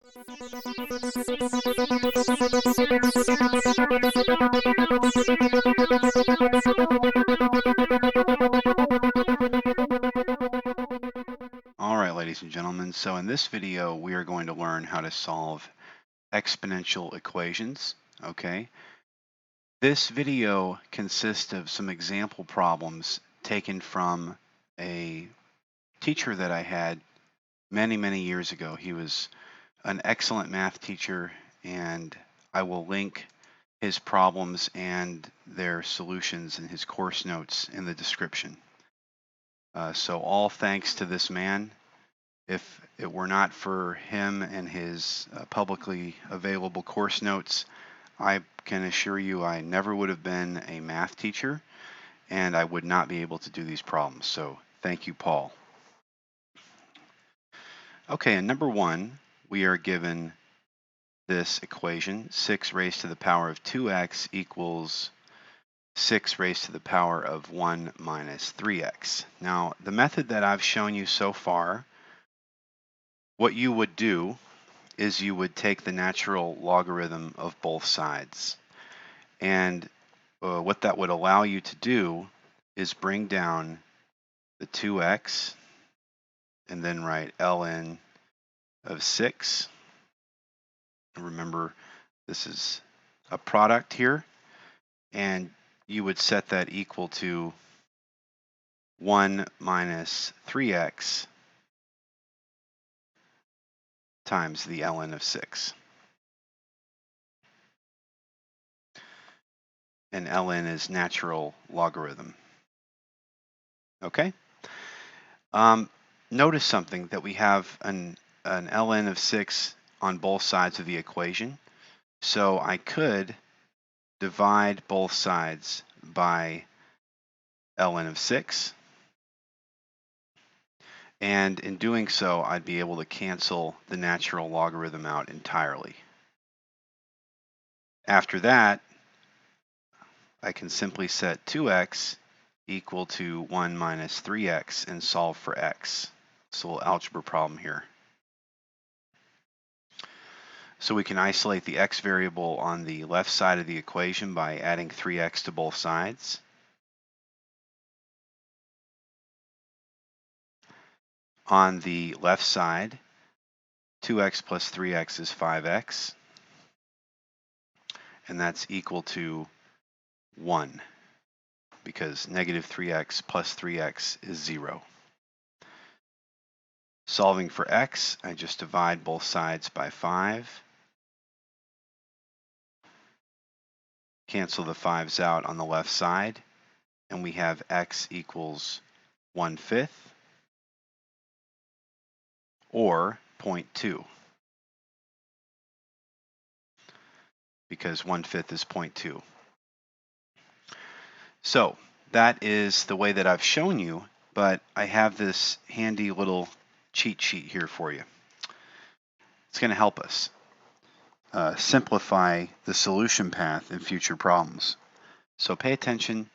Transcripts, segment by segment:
All right, ladies and gentlemen, so in this video, we are going to learn how to solve exponential equations, okay? This video consists of some example problems taken from a teacher that I had many years ago. He was an excellent math teacher, and I will link his problems and their solutions and his course notes in the description. So all thanks to this man. If it were not for him and his publicly available course notes, I can assure you I never would have been a math teacher, and I would not be able to do these problems. So thank you, Paul. Okay, in number 1, we are given this equation, 6 raised to the power of 2x equals 6 raised to the power of 1 minus 3x. Now, the method that I've shown you so far, what you would do is you would take the natural logarithm of both sides. And what that would allow you to do is bring down the 2x and then write ln of 6. Remember, this is a product here, and you would set that equal to 1 minus 3x times the ln of 6. And ln is natural logarithm. Okay? Notice something, that we have an ln of 6 on both sides of the equation. So I could divide both sides by ln of 6. And in doing so, I'd be able to cancel the natural logarithm out entirely. After that, I can simply set 2x equal to 1 minus 3x and solve for x. It's a little algebra problem here. So we can isolate the x variable on the left side of the equation by adding 3x to both sides. On the left side, 2x plus 3x is 5x, and that's equal to 1, because negative 3x plus 3x is 0. Solving for x, I just divide both sides by 5. Cancel the 5's out on the left side, and we have x equals 1/5, or 0.2, because 1/5 is 0.2. So that is the way that I've shown you, but I have this handy little cheat sheet here for you. It's going to help us simplify the solution path in future problems. So pay attention.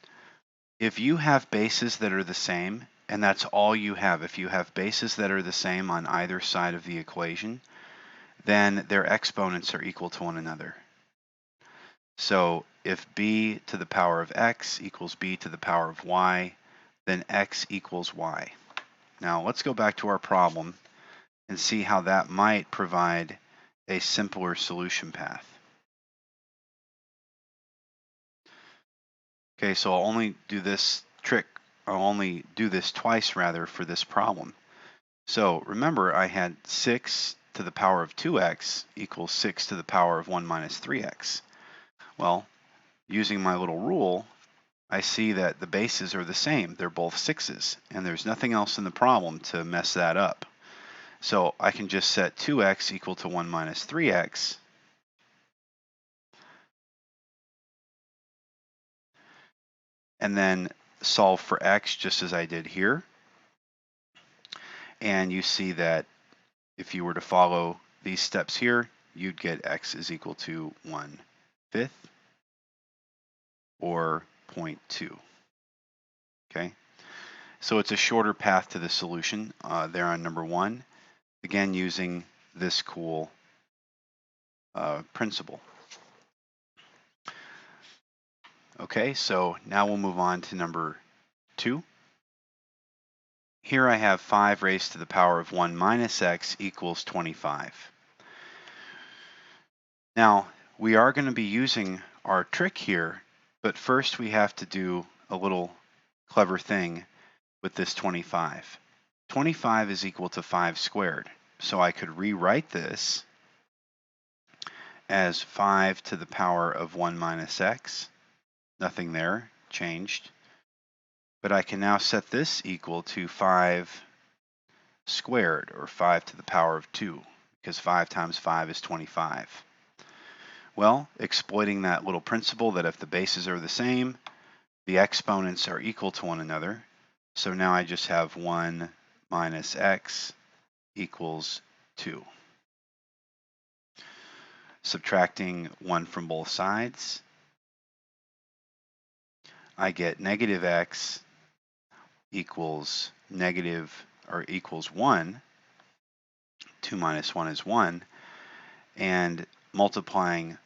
If you have bases that are the same, and that's all you have, if you have bases that are the same on either side of the equation, then their exponents are equal to one another. So if b to the power of x equals b to the power of y, then x equals y. Now let's go back to our problem and see how that might provide a simpler solution path. Okay, so I'll only do this twice rather for this problem. So remember, I had 6 to the power of 2x equals 6 to the power of 1 minus 3x. Well, using my little rule, I see that the bases are the same. They're both 6's, and there's nothing else in the problem to mess that up. So I can just set 2x equal to 1 minus 3x, and then solve for x just as I did here. And you see that if you were to follow these steps here, you'd get x is equal to 1/5 or 0.2. Okay, so it's a shorter path to the solution there on number 1. Again, using this cool principle. Okay, so now we'll move on to number 2. Here I have 5 raised to the power of 1 minus x equals 25. Now, we are going to be using our trick here, but first we have to do a little clever thing with this 25. 25 is equal to 5 squared, so I could rewrite this as 5 to the power of 1 minus x. Nothing there changed. But I can now set this equal to 5 squared, or 5 to the power of 2, because 5 times 5 is 25. Well, exploiting that little principle that if the bases are the same, the exponents are equal to one another. So now I just have 1 minus x equals 2. Subtracting 1 from both sides, I get negative x equals equals 1. 2 minus 1 is 1. And multiplying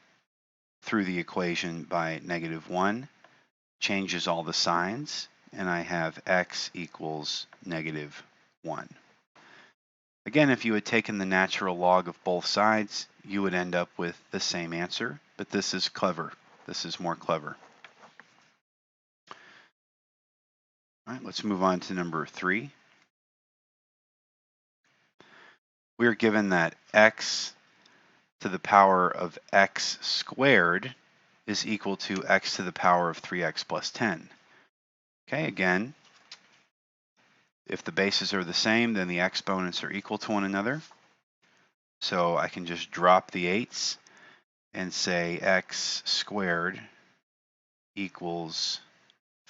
through the equation by negative 1 changes all the signs, and I have x equals negative 1. Again, if you had taken the natural log of both sides, you would end up with the same answer, but this is clever. This is more clever. All right, let's move on to number 3. We are given that x to the power of x squared is equal to x to the power of 3x plus 10. Okay, again, if the bases are the same, then the exponents are equal to one another. So I can just drop the 8's and say x squared equals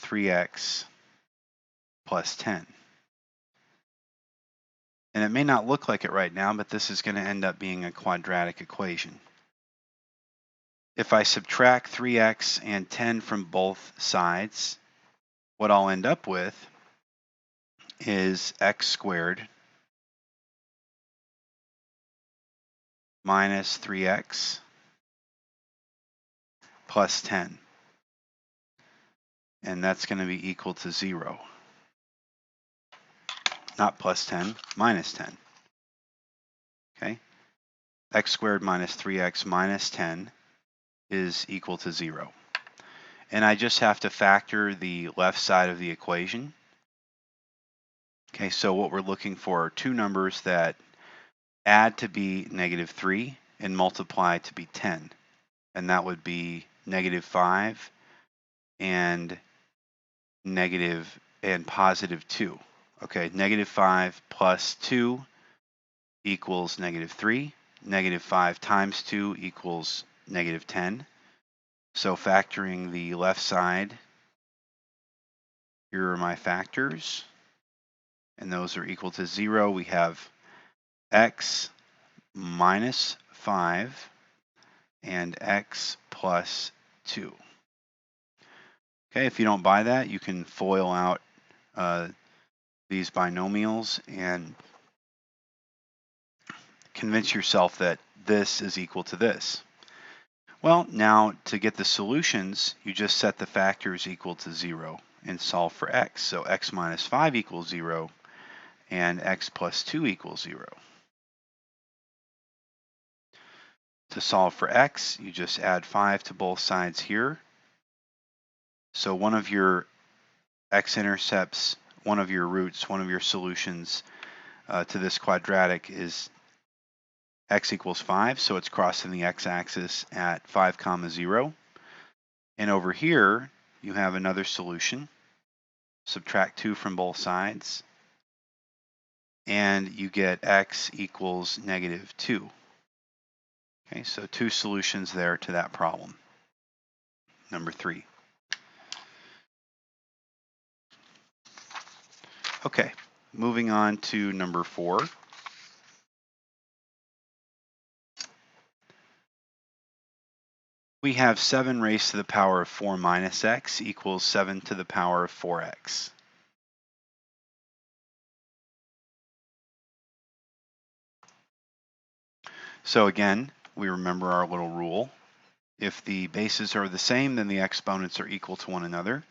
3x plus 10. And it may not look like it right now, but this is going to end up being a quadratic equation. If I subtract 3x and 10 from both sides, what I'll end up with is x squared minus 3x plus 10. And that's going to be equal to 0. Not plus 10, minus 10. Okay? X squared minus 3x minus 10 is equal to 0. And I just have to factor the left side of the equation. Okay, so what we're looking for are two numbers that add to be negative 3 and multiply to be 10. And that would be negative 5 and positive 2. Okay, negative 5 plus 2 equals negative 3. Negative 5 times 2 equals negative 10. So factoring the left side, here are my factors, and those are equal to 0. We have x minus 5 and x plus 2. Okay, if you don't buy that, you can FOIL out these binomials and convince yourself that this is equal to this. Well, now to get the solutions, you just set the factors equal to 0 and solve for x. So x minus 5 equals 0 and x plus 2 equals 0. To solve for x, you just add 5 to both sides here. So one of your x-intercepts, one of your roots, one of your solutions to this quadratic is x equals 5, so it's crossing the x-axis at 5, 0. And over here, you have another solution. Subtract 2 from both sides, and you get x equals negative 2. Okay, so two solutions there to that problem. Number 3. Okay, moving on to number 4. We have 7 raised to the power of 4 minus x equals 7 to the power of 4x. So again, we remember our little rule. If the bases are the same, then the exponents are equal to one another.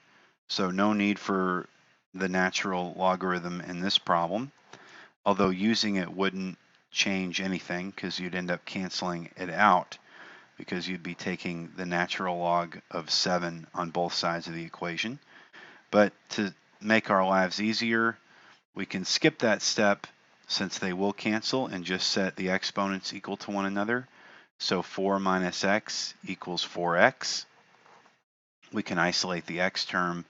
So no need for the natural logarithm in this problem, although using it wouldn't change anything because you'd end up canceling it out because you'd be taking the natural log of 7 on both sides of the equation. But to make our lives easier, we can skip that step since they will cancel and just set the exponents equal to one another. So 4 minus x equals 4x. We can isolate the x term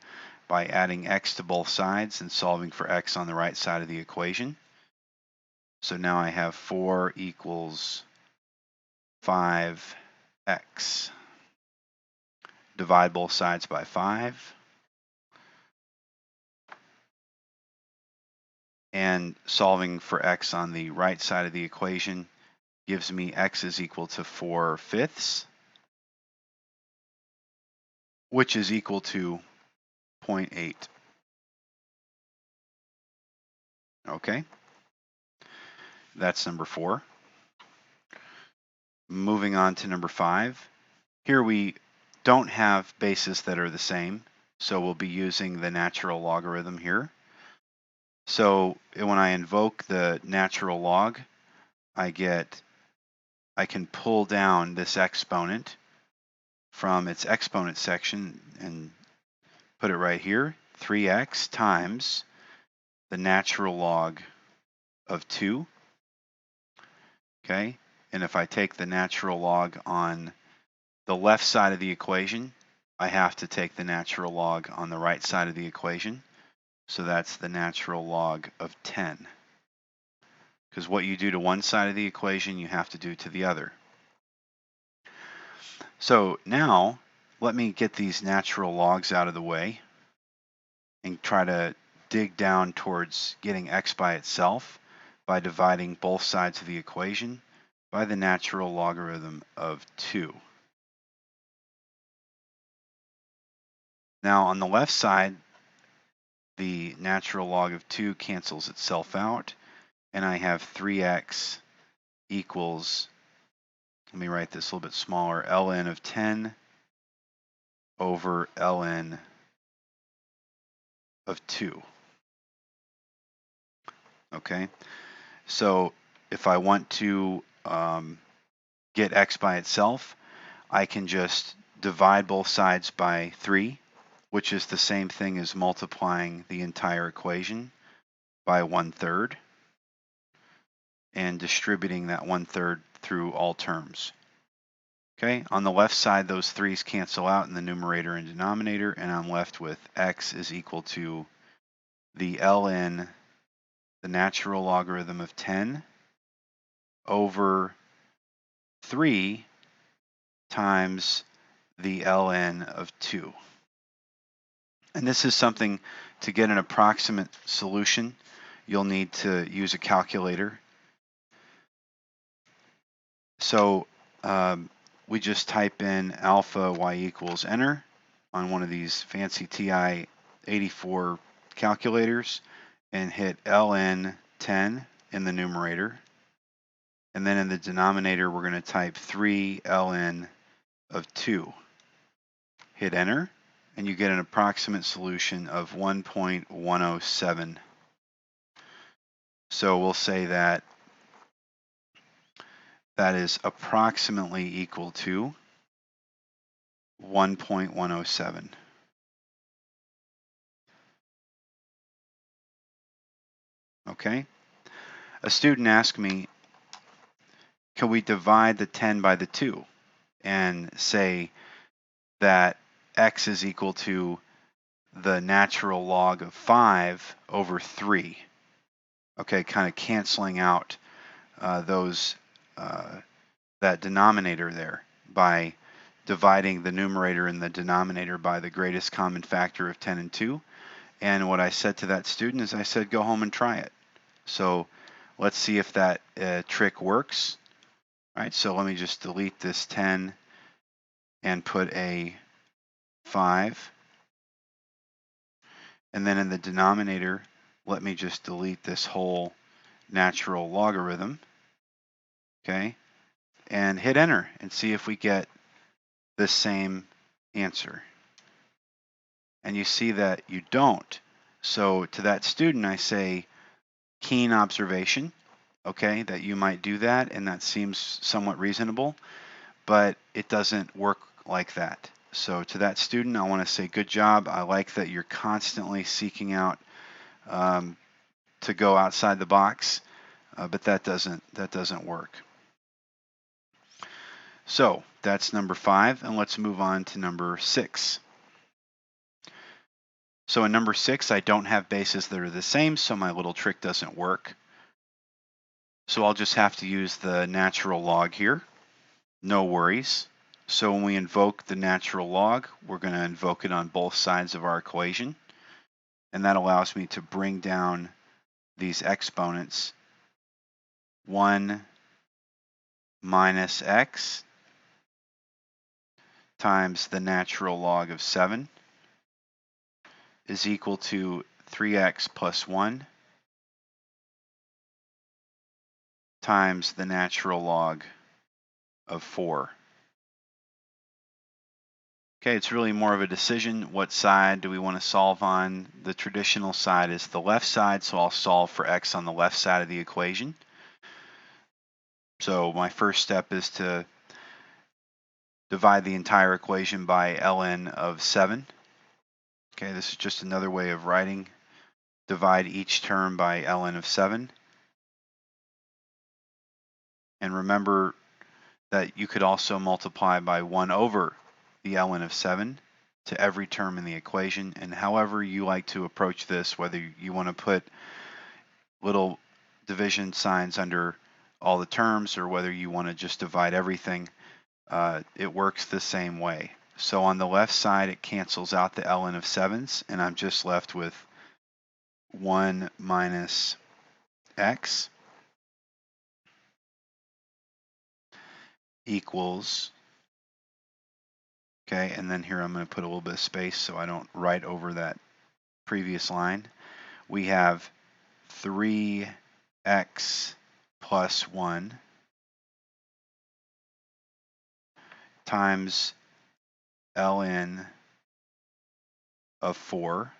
by adding x to both sides and solving for x on the right side of the equation. So now I have 4 equals 5x. Divide both sides by 5. And solving for x on the right side of the equation gives me x is equal to 4/5, which is equal to 0.8. Okay, that's number 4. Moving on to number 5. Here we don't have bases that are the same, so we'll be using the natural logarithm here. So when I invoke the natural log, I can pull down this exponent from its exponent section and put it right here, 3x times the natural log of 2. Okay, and if I take the natural log on the left side of the equation, I have to take the natural log on the right side of the equation. So that's the natural log of 10. Because what you do to one side of the equation, you have to do to the other. So now, let me get these natural logs out of the way and try to dig down towards getting x by itself by dividing both sides of the equation by the natural logarithm of 2. Now on the left side, the natural log of 2 cancels itself out, and I have 3x equals, let me write this a little bit smaller, ln of 10 over ln of 2. Okay, so if I want to get x by itself, I can just divide both sides by 3, which is the same thing as multiplying the entire equation by 1/3 and distributing that 1/3 through all terms. Okay, on the left side, those 3's cancel out in the numerator and denominator, and I'm left with x is equal to the ln, the natural logarithm of 10 over 3 times the ln of 2. And this is something, to get an approximate solution, you'll need to use a calculator. So we just type in alpha y equals enter on one of these fancy TI 84 calculators and hit ln 10 in the numerator. And then in the denominator, we're going to type 3 ln of 2. Hit enter, and you get an approximate solution of 1.107. So we'll say that that is approximately equal to 1.107. Okay? A student asked me, can we divide the 10 by the 2 and say that x is equal to the natural log of 5 over 3? Okay, kind of canceling out that denominator there by dividing the numerator and the denominator by the greatest common factor of 10 and 2. And what I said to that student is I said, go home and try it. So let's see if that trick works. All right, so let me just delete this 10 and put a 5. And then in the denominator, let me just delete this whole natural logarithm. Okay, and hit enter and see if we get the same answer. And you see that you don't. So to that student, I say, keen observation, okay, that you might do that, and that seems somewhat reasonable, but it doesn't work like that. So to that student, I want to say, good job. I like that you're constantly seeking out to go outside the box, but that doesn't work. So that's number 5, and let's move on to number 6. So in number 6, I don't have bases that are the same, so my little trick doesn't work. So I'll just have to use the natural log here. No worries. So when we invoke the natural log, we're going to invoke it on both sides of our equation. And that allows me to bring down these exponents. 1 minus x times the natural log of 7 is equal to 3x plus 1 times the natural log of 4. Okay, it's really more of a decision. What side do we want to solve on? The traditional side is the left side, so I'll solve for x on the left side of the equation. So my first step is to divide the entire equation by ln of 7. Okay, this is just another way of writing. Divide each term by ln of 7. And remember that you could also multiply by 1 over the ln of 7 to every term in the equation. And however you like to approach this, whether you want to put little division signs under all the terms or whether you want to just divide everything, it works the same way. So on the left side, it cancels out the ln of 7s, and I'm just left with 1 minus x equals, okay, and then here I'm going to put a little bit of space so I don't write over that previous line. We have 3x plus 1 times ln of 4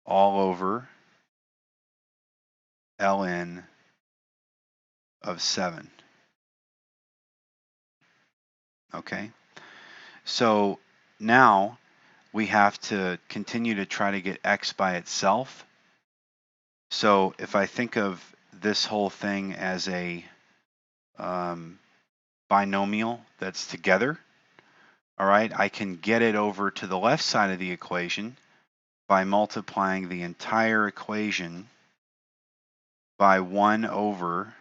all over ln of 7. Okay, so now we have to continue to try to get x by itself. So if I think of this whole thing as a binomial that's together, all right, I can get it over to the left side of the equation by multiplying the entire equation by 1 over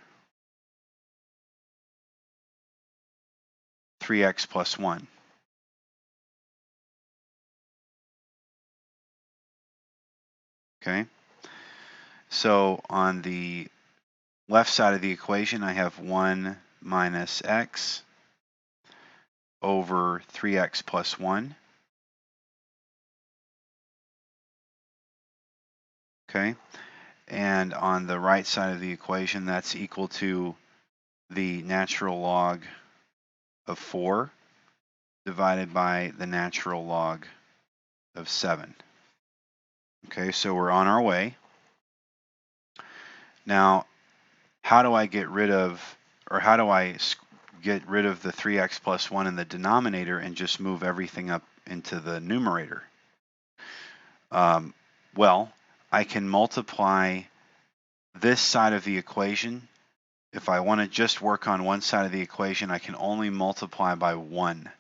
3x plus 1. Okay, so on the left side of the equation, I have 1 minus x over 3x plus 1. Okay, and on the right side of the equation, that's equal to the natural log of 4 divided by the natural log of 7. Okay, so we're on our way. Now, how do I get rid of, or how do I get rid of the 3x plus 1 in the denominator and just move everything up into the numerator? Well, I can multiply this side of the equation. If I want to just work on one side of the equation, I can only multiply by 1.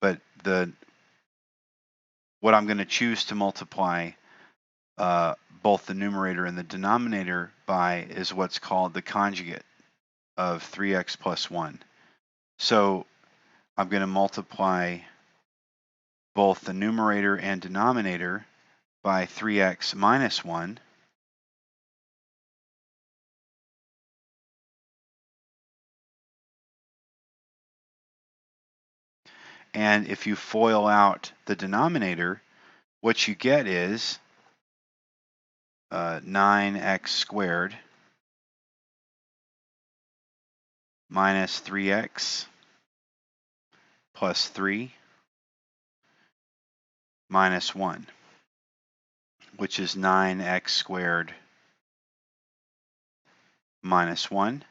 But what I'm going to choose to multiply both the numerator and the denominator by is what's called the conjugate of 3x plus 1. So I'm going to multiply both the numerator and denominator by 3x minus 1. And if you FOIL out the denominator, what you get is 9x squared minus 3x plus 3 minus 1, which is 9x squared minus 1.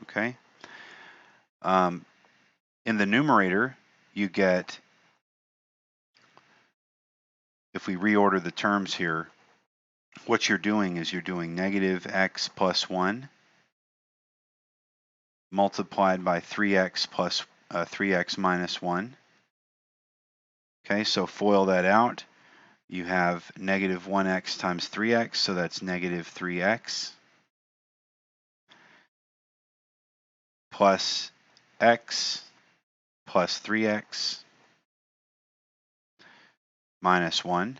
Okay. In the numerator, you get, if we reorder the terms here, what you're doing is you're doing negative x plus 1 multiplied by 3x plus 3x minus 1. Okay, so FOIL that out. You have negative 1x times 3x, so that's negative 3x plus x plus 3x minus 1.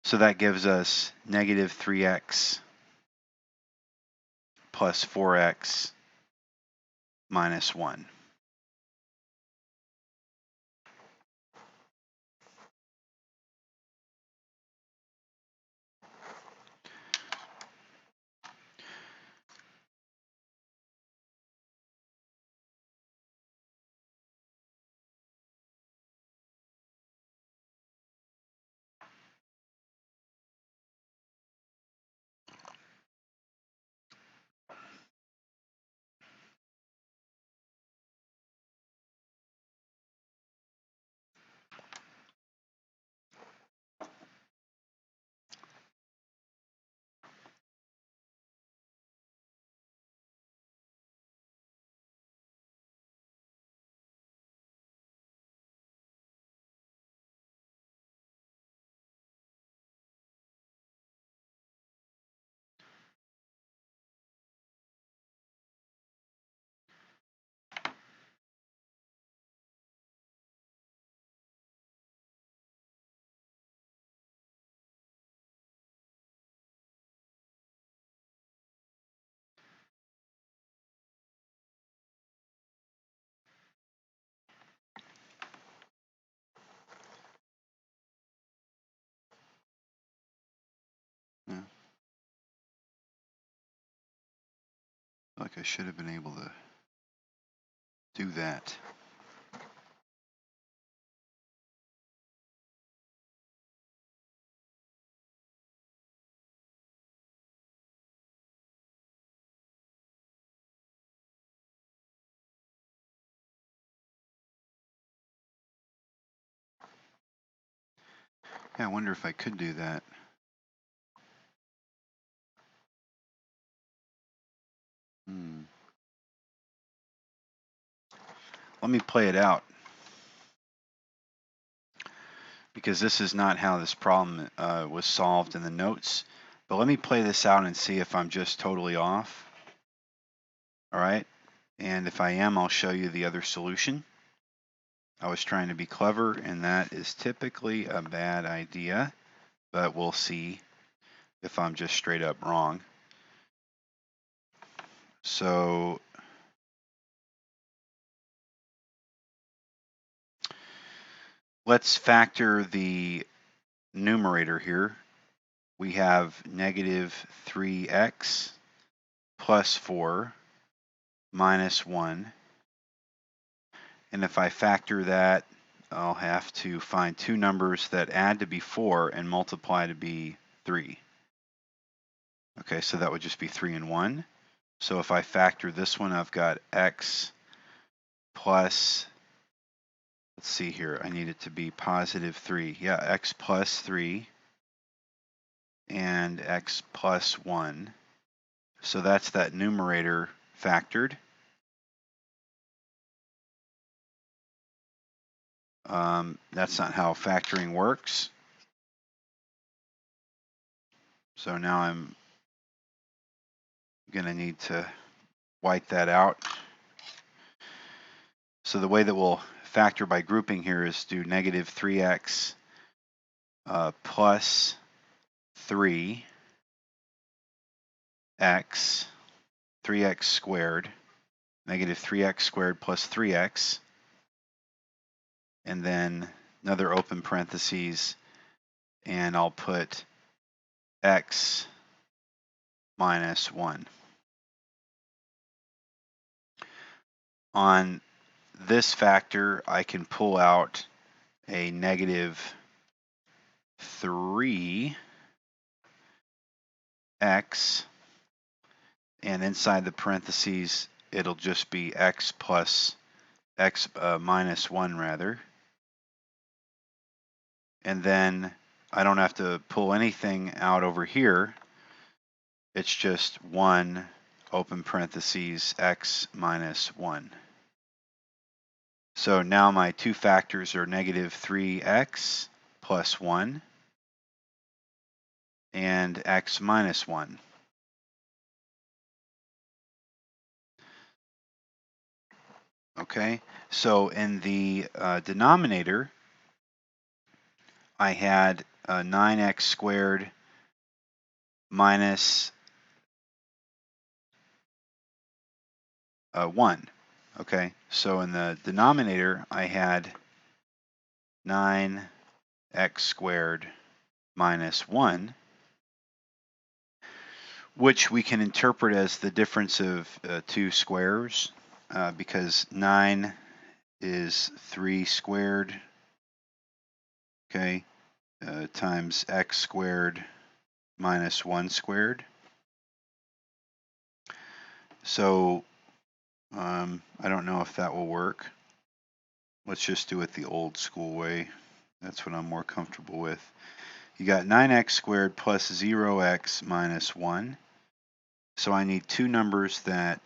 So that gives us negative 3x plus 4x minus 1. Yeah, like I should have been able to do that. Yeah, I wonder if I could do that. Let me play it out, because this is not how this problem was solved in the notes. But let me play this out and see if I'm just totally off. All right. And if I am, I'll show you the other solution. I was trying to be clever, and that is typically a bad idea, but we'll see if I'm just straight up wrong. So let's factor the numerator here. We have negative 3x plus 4 minus 1. And if I factor that, I'll have to find two numbers that add to be 4 and multiply to be 3. Okay, so that would just be 3 and 1. So if I factor this one, I've got x plus, let's see here, I need it to be positive 3. Yeah, x plus 3 and x plus 1. So that's that numerator factored. That's not how factoring works. So now I'm going to need to white that out. So the way that we'll factor by grouping here is do negative 3x plus 3x, 3x squared, negative 3x squared plus 3x, and then another open parentheses, and I'll put x minus 1. On this factor, I can pull out a negative 3x, and inside the parentheses, it'll just be x plus x minus 1 rather. And then I don't have to pull anything out over here. It's just 1 open parentheses x minus 1. So now my two factors are negative 3x plus 1 and x minus 1. Okay, so in the denominator, I had 9x squared minus 1. Okay, so in the denominator, I had 9x squared minus 1, which we can interpret as the difference of two squares, because 9 is 3 squared, okay, times x squared minus 1 squared. So I don't know if that will work. Let's just do it the old school way. That's what I'm more comfortable with. You got 9x squared plus 0x minus 1. So I need two numbers that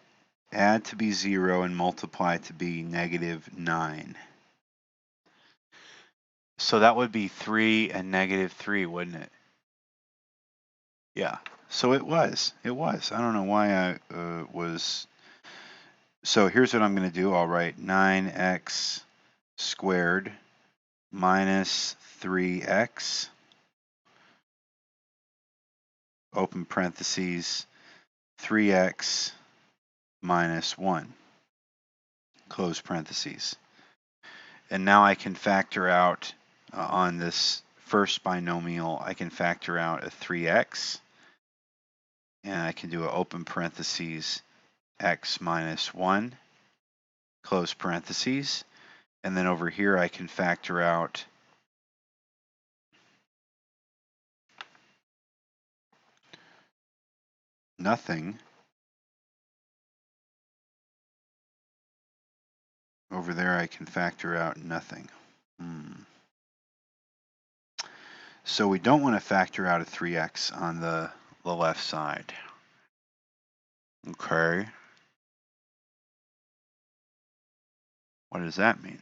add to be 0 and multiply to be negative 9. So that would be 3 and negative 3, wouldn't it? Yeah. So it was. It was. I don't know why I was. So here's what I'm going to do. I'll write 9x squared minus 3x, open parentheses, 3x minus 1, close parentheses. And now I can factor out on this first binomial, I can factor out a 3x, and I can do an open parentheses, x minus 1, close parentheses. And then over here I can factor out nothing. Over there I can factor out nothing. So we don't want to factor out a 3x on the left side. Okay. What does that mean?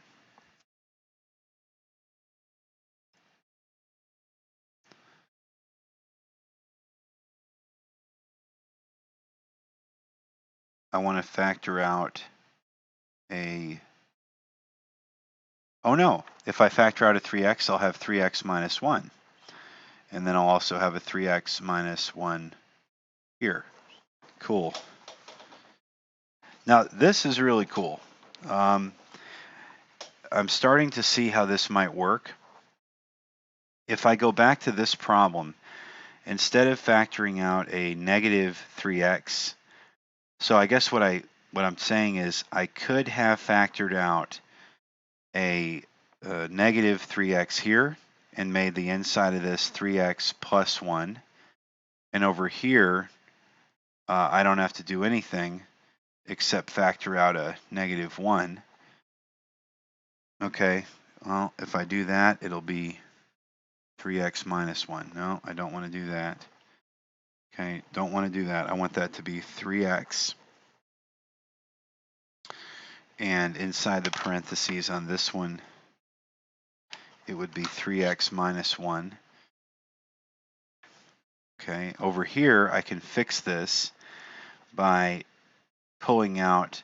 I want to factor out a, oh no, if I factor out a 3x, I'll have 3x minus 1. And then I'll also have a 3x minus 1 here. Cool. Now this is really cool. I'm starting to see how this might work. If I go back to this problem, instead of factoring out a negative 3x, so I guess what I'm saying is I could have factored out a negative 3x here and made the inside of this 3x plus 1. And over here, I don't have to do anything except factor out a negative 1. Okay, well, if I do that, it'll be 3x minus 1. No, I don't want to do that. Okay, don't want to do that. I want that to be 3x. And inside the parentheses on this one, it would be 3x minus 1. Okay, over here, I can fix this by pulling out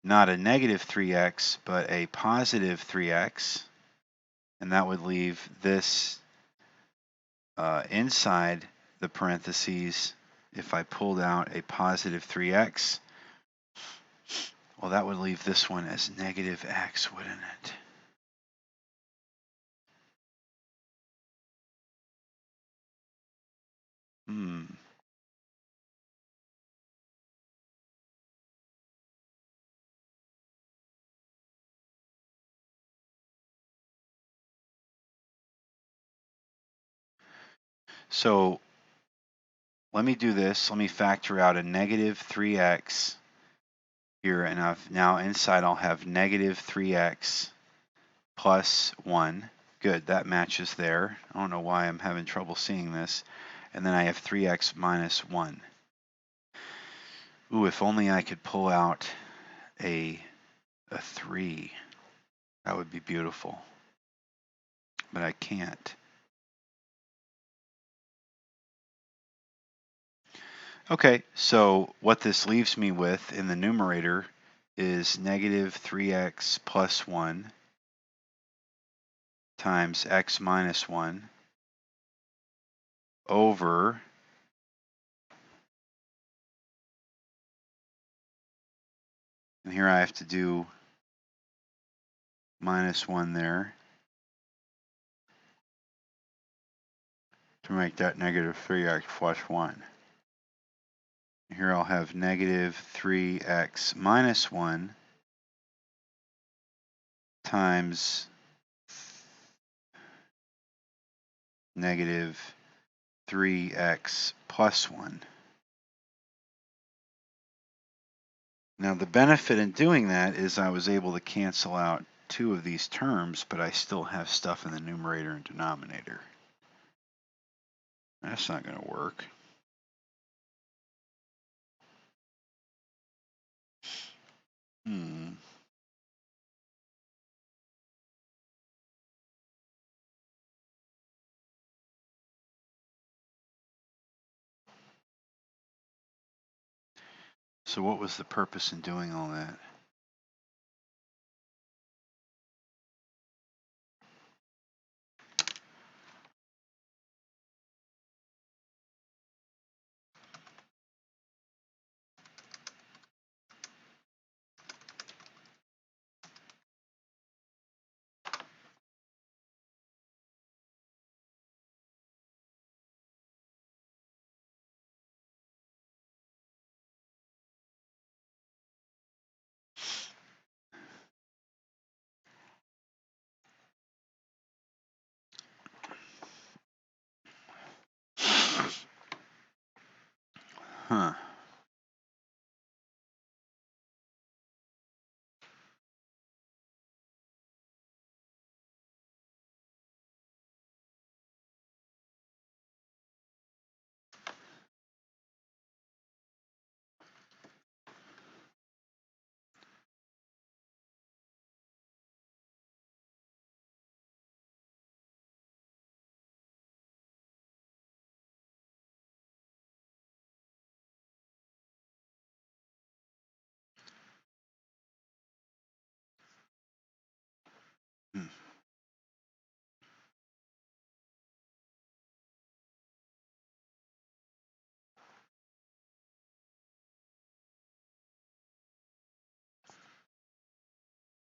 not a negative 3x, but a positive 3x. And that would leave this inside the parentheses. If I pulled out a positive 3x, well, that would leave this one as negative x, wouldn't it? So let me do this. Let me factor out a negative 3x here, and now inside I'll have negative 3x plus 1. Good, that matches there. I don't know why I'm having trouble seeing this. And then I have 3x minus 1. Ooh, if only I could pull out a 3. That would be beautiful. But I can't. Okay, so what this leaves me with in the numerator is negative 3x plus 1 times x minus 1 over, and here I have to do minus 1 there to make that negative 3x plus 1. Here I'll have negative 3x minus 1 times negative 3x plus 1. Now the benefit in doing that is I was able to cancel out 2 of these terms, but I still have stuff in the numerator and denominator. That's not going to work. So what was the purpose in doing all that? Huh. Hmm.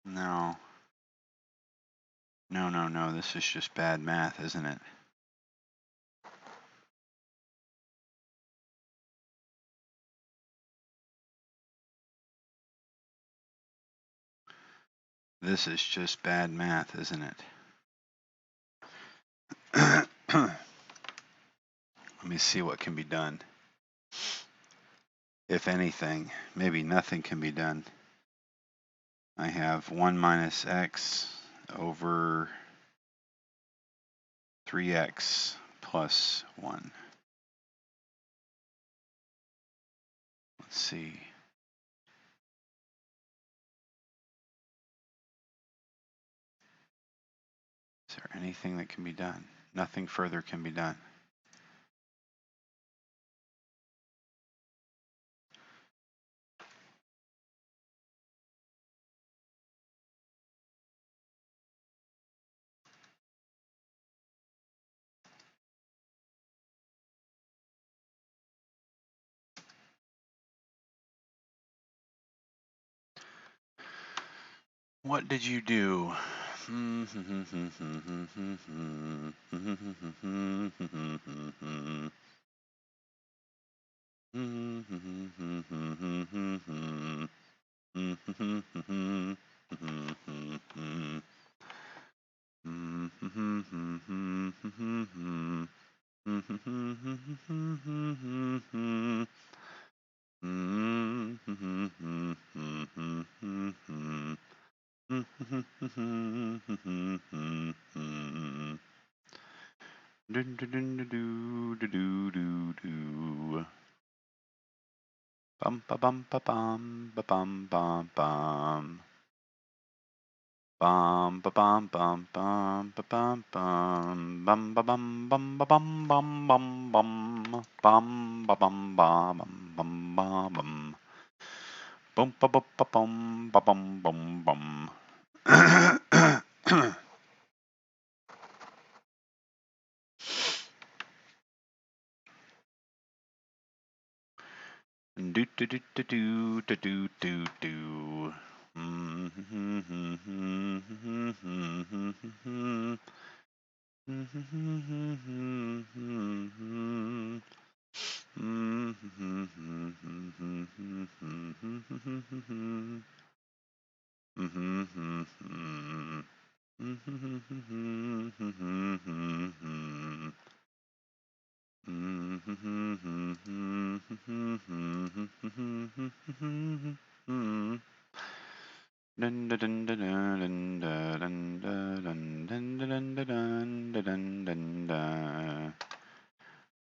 No. No, no, no. This is just bad math, isn't it? This is just bad math, isn't it? Let me see what can be done. If anything, maybe nothing can be done. I have 1 minus x over 3x plus 1. Let's see. Is there anything that can be done? Nothing further can be done. What did you do? Bum ba bum ba bum ba bum bum bum. Bum ba bum bum bum ba bum bum bum ba bum bum ba bum bum bum bum bum ba bum ba bum bum ba bum bum ba bum ba bum ba bum bum bum. Do do do do do do do do do.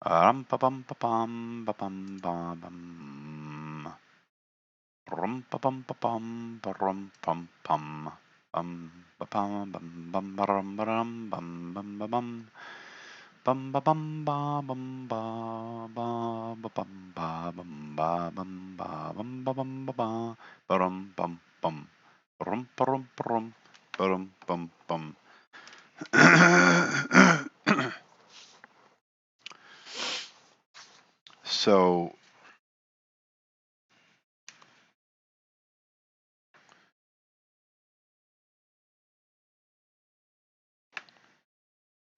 Rum pa bum pa bum ba bum ba bum. Rum pa bum pa bum ba rum pum pum. Bum ba bum bum bum ba rum bum bum ba bum. Bum ba bum ba bum ba ba ba bum ba bum ba bum ba bum ba bum ba ba ba rum bum bum. Rum pa rum pa rum ba rum bum bum. So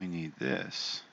we need this.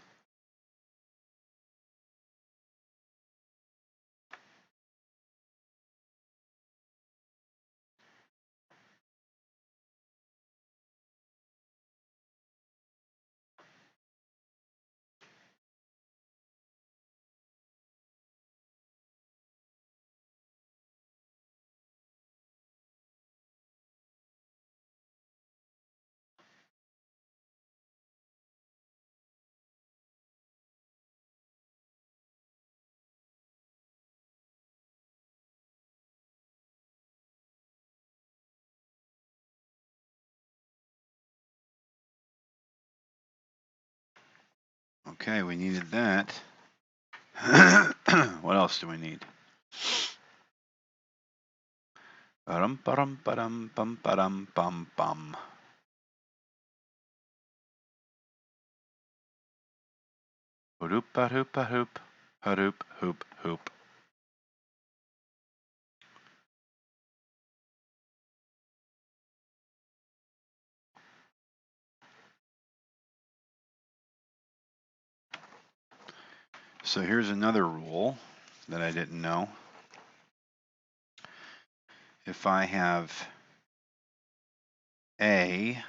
Okay, we needed that. What else do we need? Ba-dum, ba-dum, ba-dum, bum, ba-dum, bum, bum. Hoop, ba-hoop, ba-hoop, ha-doop, hoop, hoop. So here's another rule that I didn't know. If I have A,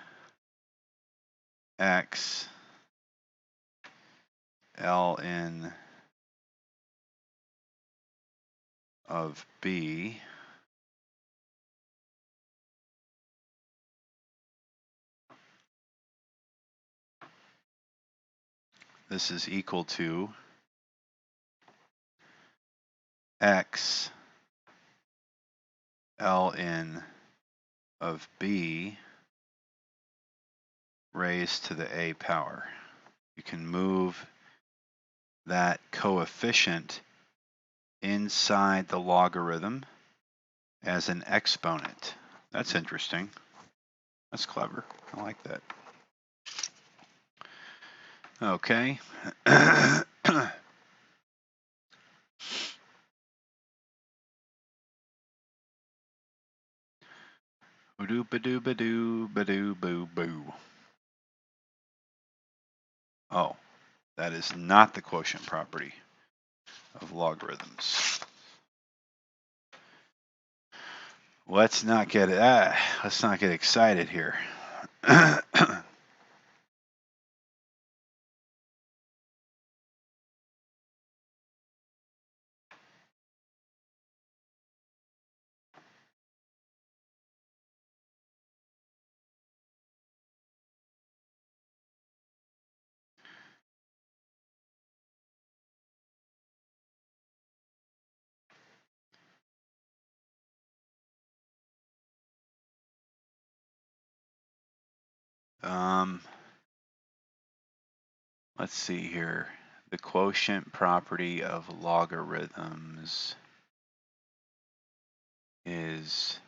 X, Ln of B, this is equal to X Ln of B raised to the A power. You can move that coefficient inside the logarithm as an exponent. That's interesting. That's clever. I like that. Okay. Ba-doo, ba-doo, ba-doo, ba-doo, boo, boo. Oh, that is not the quotient property of logarithms. Let's not get excited here. Let's see here. The quotient property of logarithms is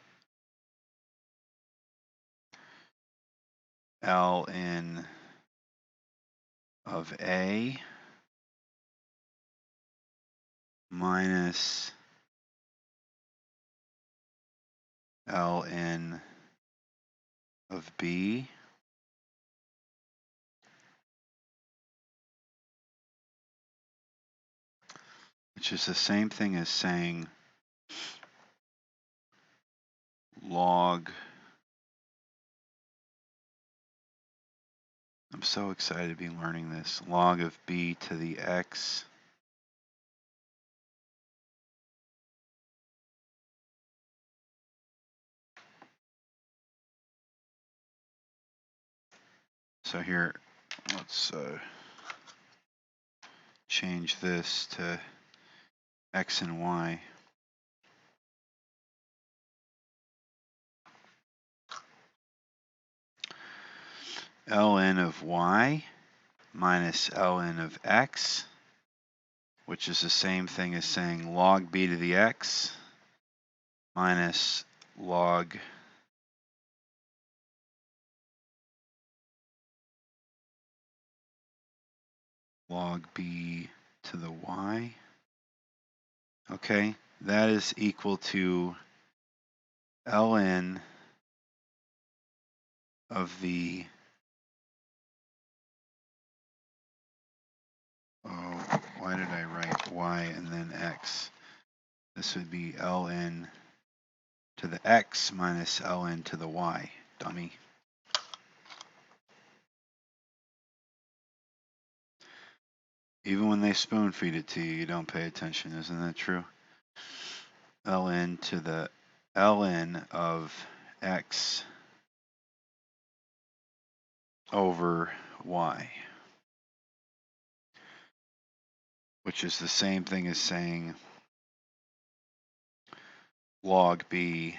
ln of a minus ln of b, which is the same thing as saying log. I'm so excited to be learning this. Log of b to the x so here, let's change this to x and y. Ln of y minus ln of x, which is the same thing as saying log b to the x minus log b to the y. Okay, that is equal to ln of the, oh, why did I write y and then x? This would be ln to the x minus ln to the y, dummy. Even when they spoon feed it to you, you don't pay attention, isn't that true? Ln to the ln of x over y, which is the same thing as saying log b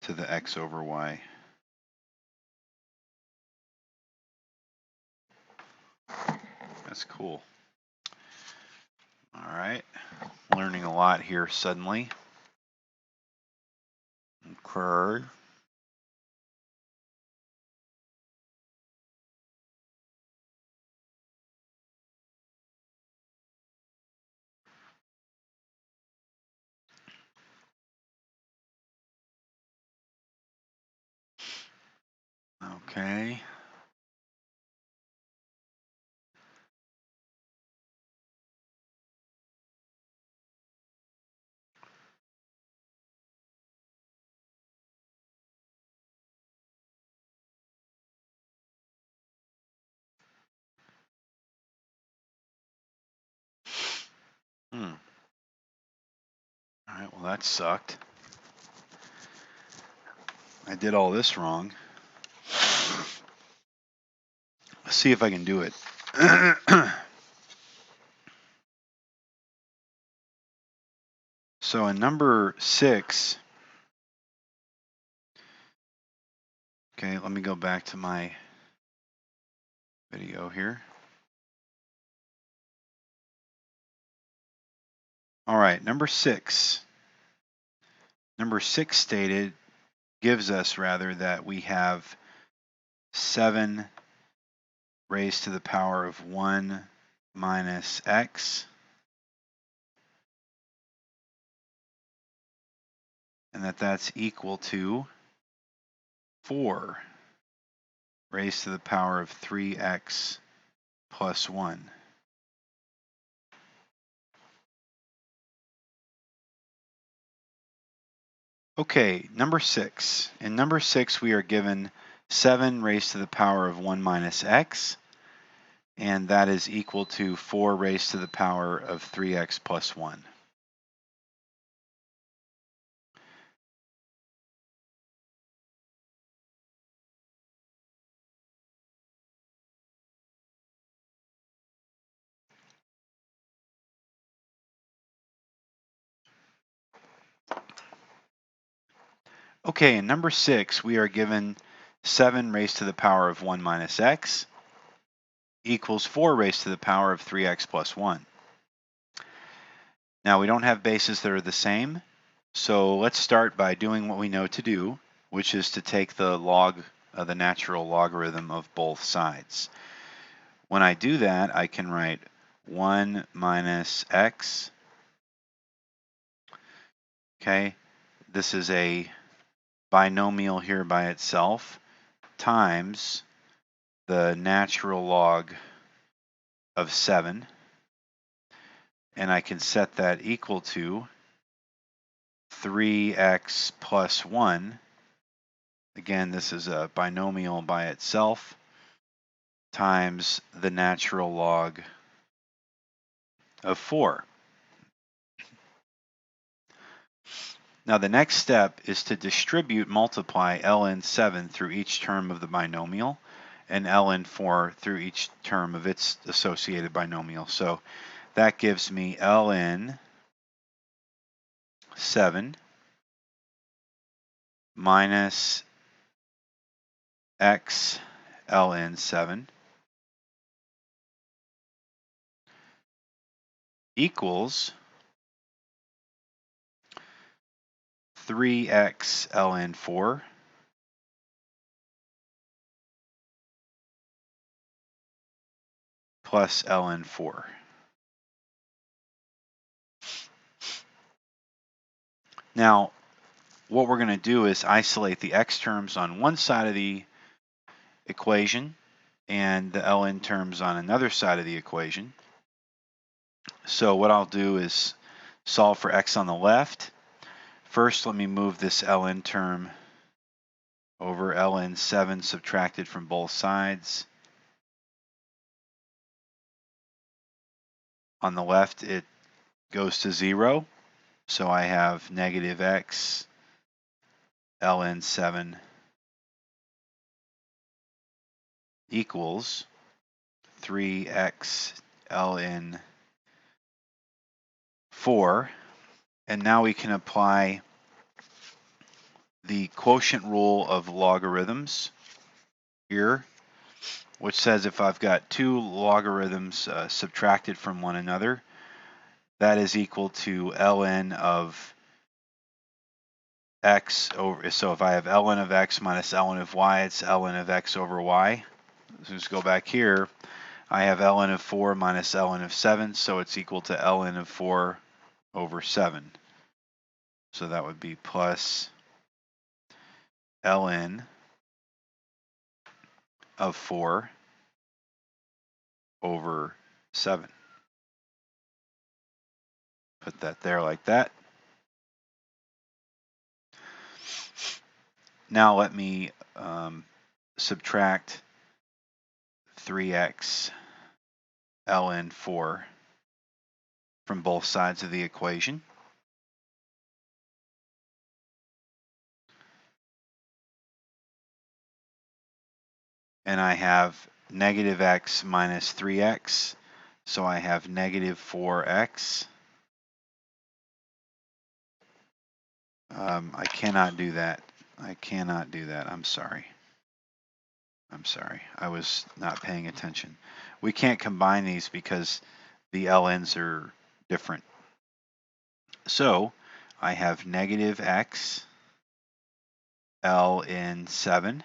to the x over y. That's cool. All right, learning a lot here suddenly. Okay. Okay. All right, well that sucked. I did all this wrong. Let's see if I can do it. So in number 6, okay, let me go back to my video here. All right, number 6. Number 6 stated, gives us rather, that we have 7 raised to the power of 1 minus x, and that's equal to 4 raised to the power of 3x plus 1. Okay, number 6. In number 6, we are given 7 raised to the power of 1 minus x, and that is equal to 4 raised to the power of 3x plus 1. Okay, in number 6, we are given 7 raised to the power of 1 minus x equals 4 raised to the power of 3x plus 1. Now, we don't have bases that are the same, so let's start by doing what we know to do, which is to take the natural logarithm of both sides. When I do that, I can write 1 minus x. Okay, this is a binomial here by itself times the natural log of 7, and I can set that equal to 3x plus 1. Again, this is a binomial by itself times the natural log of 4. Now the next step is to multiply ln 7 through each term of the binomial and ln 4 through each term of its associated binomial. So that gives me ln 7 minus x ln 7 equals 3x ln 4 plus ln 4. Now, what we're going to do is isolate the x terms on one side of the equation and the ln terms on another side of the equation. So what I'll do is solve for x on the left. First, let me move this ln term over, ln 7 subtracted from both sides. On the left, it goes to 0. So I have negative x ln 7 equals 3x ln 4. And now we can apply the quotient rule of logarithms here, which says if I've got two logarithms subtracted from one another, that is equal to ln of x over, so if I have ln of x minus ln of y, it's ln of x over y. So just go back here. I have ln of 4 minus ln of 7, so it's equal to ln of 4 over 7. So that would be plus ln of 4 over 7. Put that there like that. Now let me subtract 3x ln 4 from both sides of the equation. And I have negative x minus 3x, so I have negative 4x. I cannot do that. I cannot do that. I'm sorry. I was not paying attention. We can't combine these because the ln's are different. So I have negative x ln 7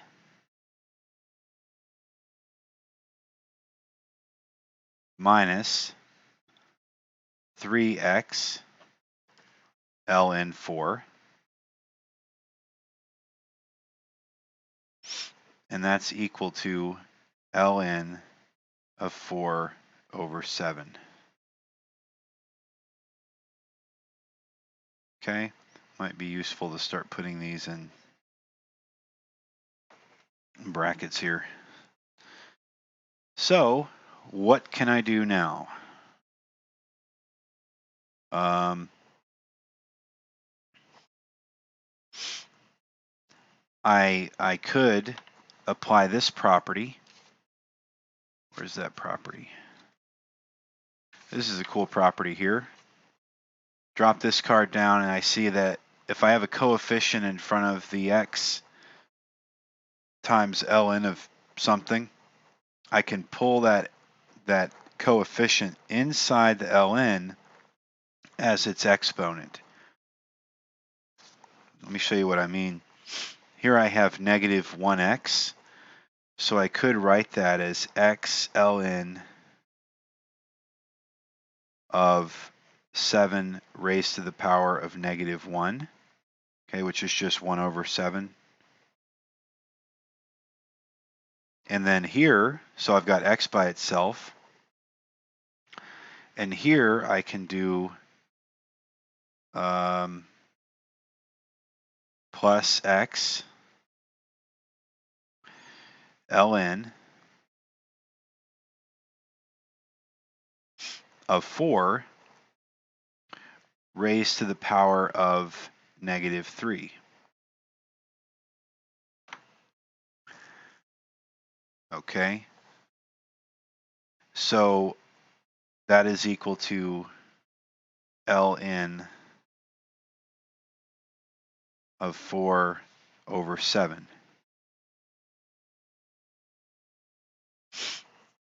minus 3x ln 4, and that's equal to ln of 4 over 7. Okay, might be useful to start putting these in brackets here. So what can I do now? I could apply this property. Where's that property? This is a cool property here. Drop this card down and I see that if I have a coefficient in front of the x times ln of something, I can pull that coefficient inside the ln as its exponent. Let me show you what I mean. Here I have negative 1x, so I could write that as x ln of 7 raised to the power of negative 1, okay, which is just 1 over 7. And then here, so I've got x by itself, and here I can do plus x ln of 4 raised to the power of negative 3. Okay, so that is equal to ln of 4 over 7.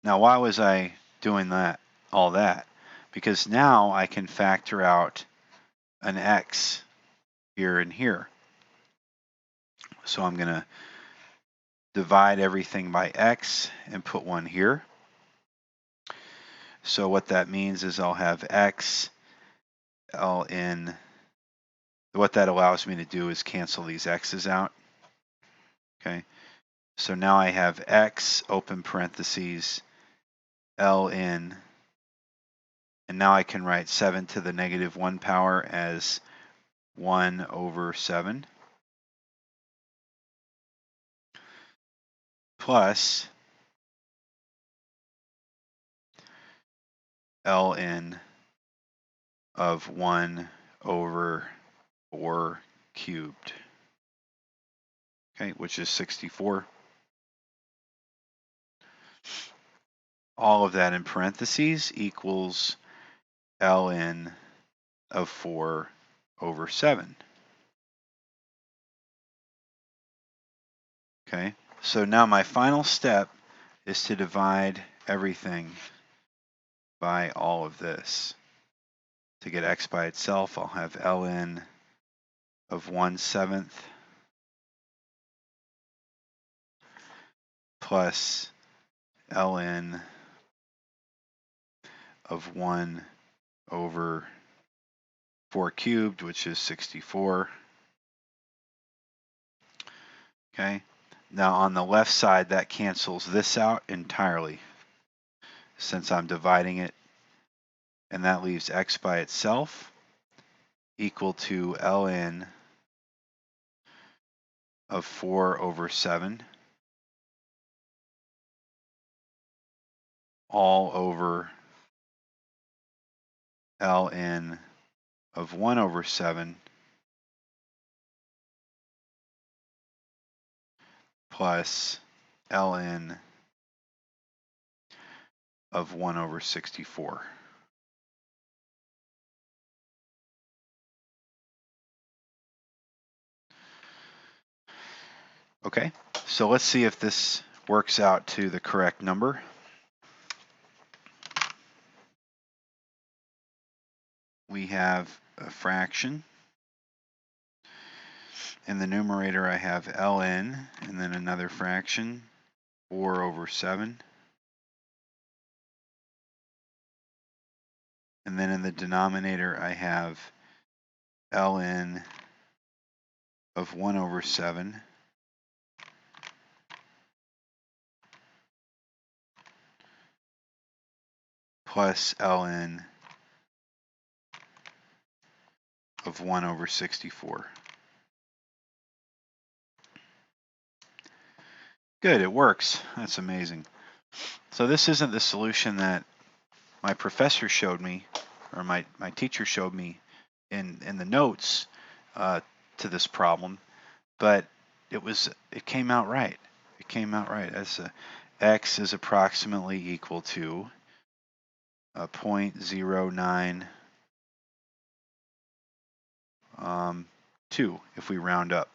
Now, why was I doing that, all that? Because now I can factor out an x here and here. So I'm going to divide everything by x and put 1 here. So what that means is I'll have x ln, what that allows me to do is cancel these x's out. Okay, so now I have x open parentheses ln, and now I can write 7 to the negative 1 power as 1 over 7 plus ln of 1 over 4 cubed, okay, which is 64. All of that in parentheses equals ln of 4 over 7. Okay, so now my final step is to divide everything by all of this. To get x by itself, I'll have ln of 1/7 plus ln of 1 over 4 cubed, which is 64. Okay, now on the left side, that cancels this out entirely since I'm dividing it, and that leaves x by itself equal to ln of 4 over 7 all over ln of 1 over 7 plus ln of 1 over 64. Okay, so let's see if this works out to the correct number. We have a fraction. In the numerator, I have ln, and then another fraction, 4 over 7. And then in the denominator, I have ln of 1 over 7 plus ln of 1 over 64. Good, it works. That's amazing. So this isn't the solution that my professor showed me, or my teacher showed me in the notes to this problem, but it came out right. It came out right. As x is approximately equal to 0.09 2 if we round up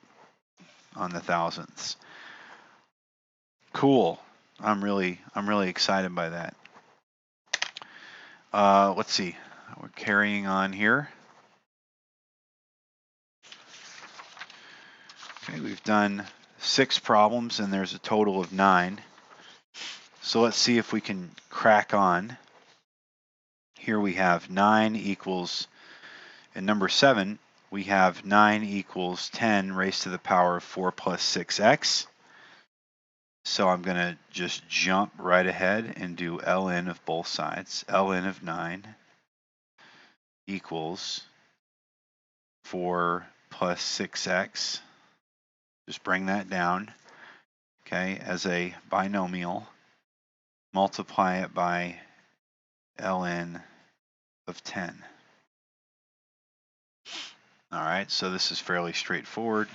on the thousandths. Cool. I'm really excited by that. Let's see. We're carrying on here. Okay, we've done 6 problems and there's a total of 9. So let's see if we can crack on. Here we have 9 equals, in number 7, we have 9 equals 10 raised to the power of 4 plus 6x. So I'm going to just jump right ahead and do ln of both sides. ln of 9 equals 4 plus 6x. Just bring that down, okay, as a binomial. Multiply it by ln of 10. All right, so this is fairly straightforward.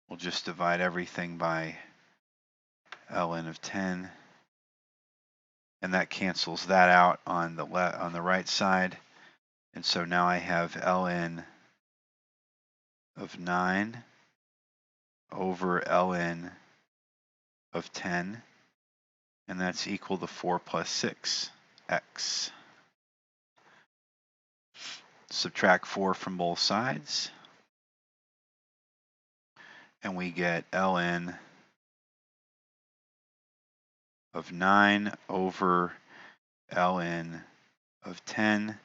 We'll just divide everything by ln of 10, and that cancels that out on the right side. And so now I have ln of 9 over ln of 10, and that's equal to 4 plus 6x. Subtract 4 from both sides, and we get ln of 9 over ln of 10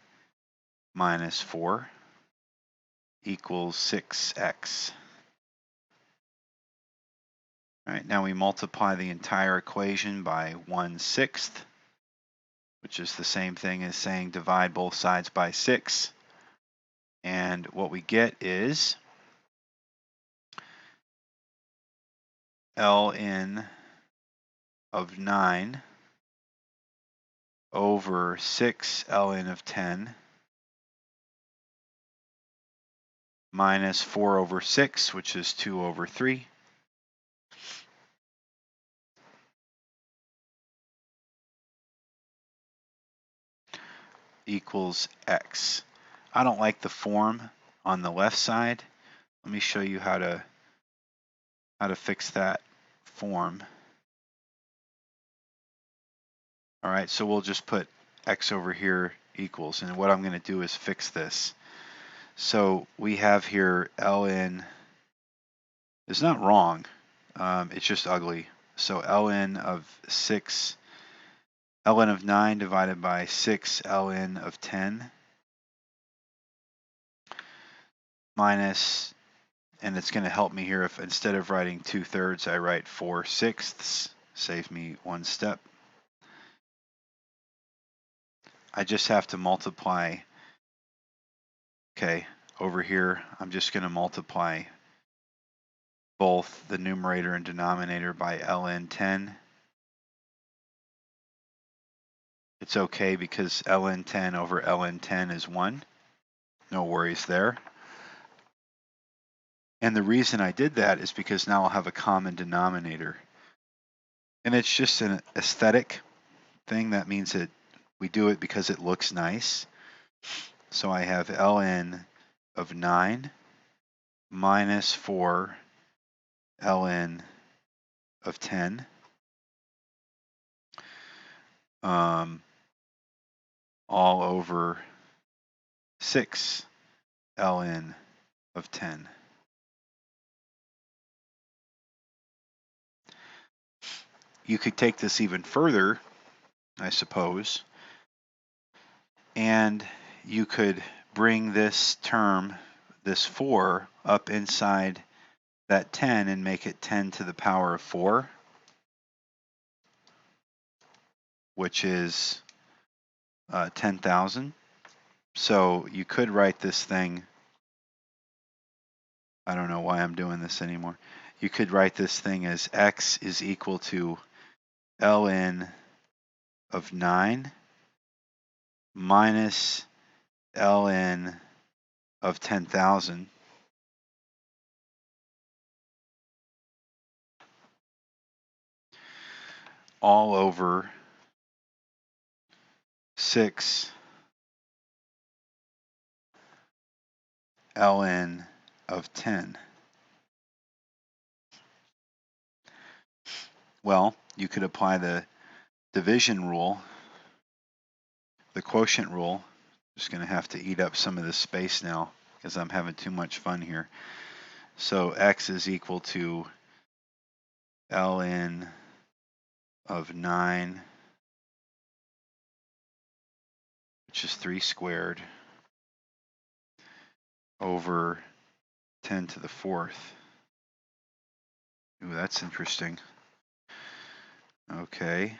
minus 4 equals 6x. All right, now we multiply the entire equation by 1/6, which is the same thing as saying divide both sides by 6. And what we get is ln of 9 over 6 ln of 10 minus 4 over 6, which is 2 over 3. Equals x. I don't like the form on the left side. Let me show you how to fix that form. All right, so we'll just put x over here equals, and what I'm going to do is fix this. So we have here ln, it's not wrong, it's just ugly. So ln of 6, ln of 9 divided by 6 ln of 10 minus, and it's going to help me here if instead of writing 2/3 I write 4/6, save me one step. I just have to multiply, okay, over here I'm just going to multiply both the numerator and denominator by ln 10. It's okay because ln 10 over ln 10 is 1. No worries there. And the reason I did that is because now I'll have a common denominator. And it's just an aesthetic thing. That means that we do it because it looks nice. So I have ln of 9 minus 4 ln of 10 all over 6 ln of 10. You could take this even further, I suppose, and you could bring this term, this 4, up inside that 10 and make it 10 to the power of 4, which is 10,000. So you could write this thing, I don't know why I'm doing this anymore. You could write this thing as x is equal to ln of 9 minus ln of 10,000 all over 6 ln of 10. Well, you could apply the division rule, the quotient rule. Just going to have to eat up some of this space now because I'm having too much fun here. So x is equal to ln of 9, which is 3 squared, over 10 to the 4th. Ooh, that's interesting. Okay.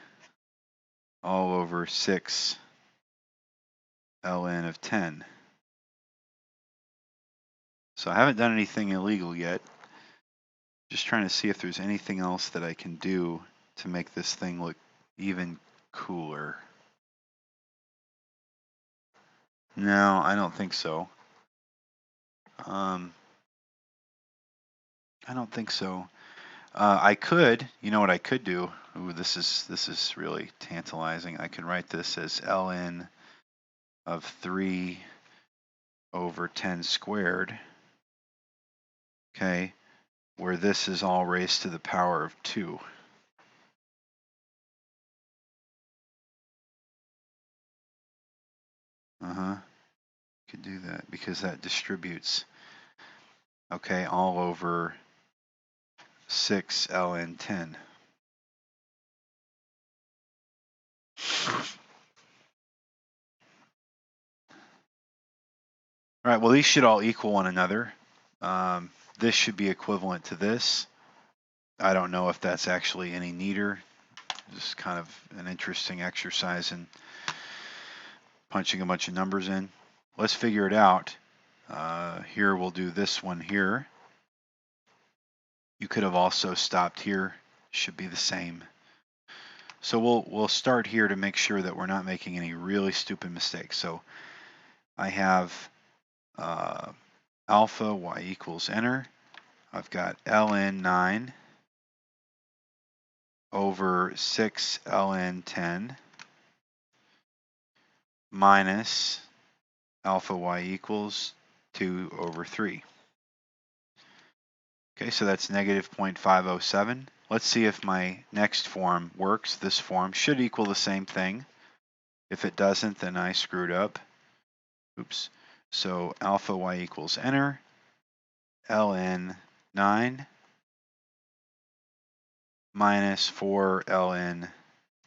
All over 6 ln of 10. So I haven't done anything illegal yet. Just trying to see if there's anything else that I can do to make this thing look even cooler. No, I don't think so. I don't think so. I could, you know what I could do? Ooh, this is really tantalizing. I could write this as ln of 3 over 10 squared. Okay, where this is all raised to the power of 2. Could do that because that distributes. Okay, all over 6 ln 10. All right, well, these should all equal one another. This should be equivalent to this. I don't know if that's actually any neater. Just kind of an interesting exercise in punching a bunch of numbers in. Let's figure it out. Here we'll do this one here. You could have also stopped here. Should be the same. So we'll start here to make sure that we're not making any really stupid mistakes. So I have alpha y equals enter. I've got ln 9 over 6 ln 10 minus alpha y equals 2 over 3. Okay, so that's negative 0.507. Let's see if my next form works. This form should equal the same thing. If it doesn't, then I screwed up. Oops. So alpha y equals enter, ln 9 minus 4 ln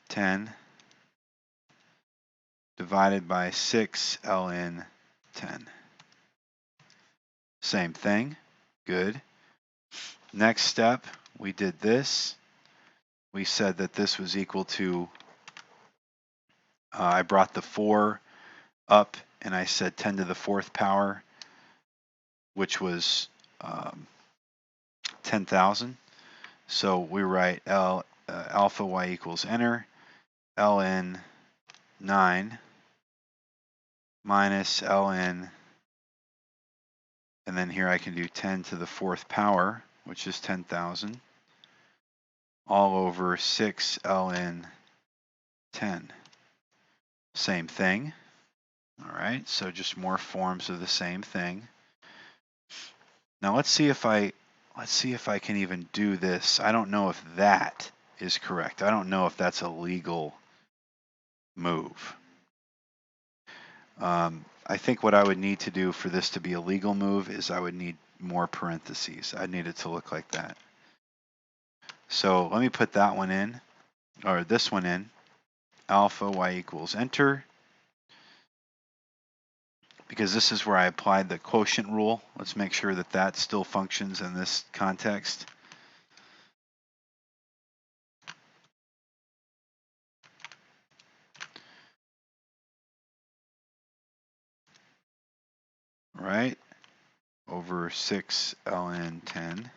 10 divided by 6 ln 10. Same thing. Good. Next step, we did this. We said that this was equal to, I brought the 4 up and I said 10 to the 4th power, which was 10,000. So we write alpha y equals enter, ln 9 minus ln, and then here I can do 10 to the 4th power, which is 10,000, all over 6 ln 10. Same thing. All right, so just more forms of the same thing. Now let's see if I can even do this. I don't know if that is correct. I don't know if that's a legal move. I think what I would need to do for this to be a legal move is I would need more parentheses. I need it to look like that. So let me put that one in, or this one in, alpha y equals enter, because this is where I applied the quotient rule. Let's make sure that that still functions in this context. Right, over 6 ln 10.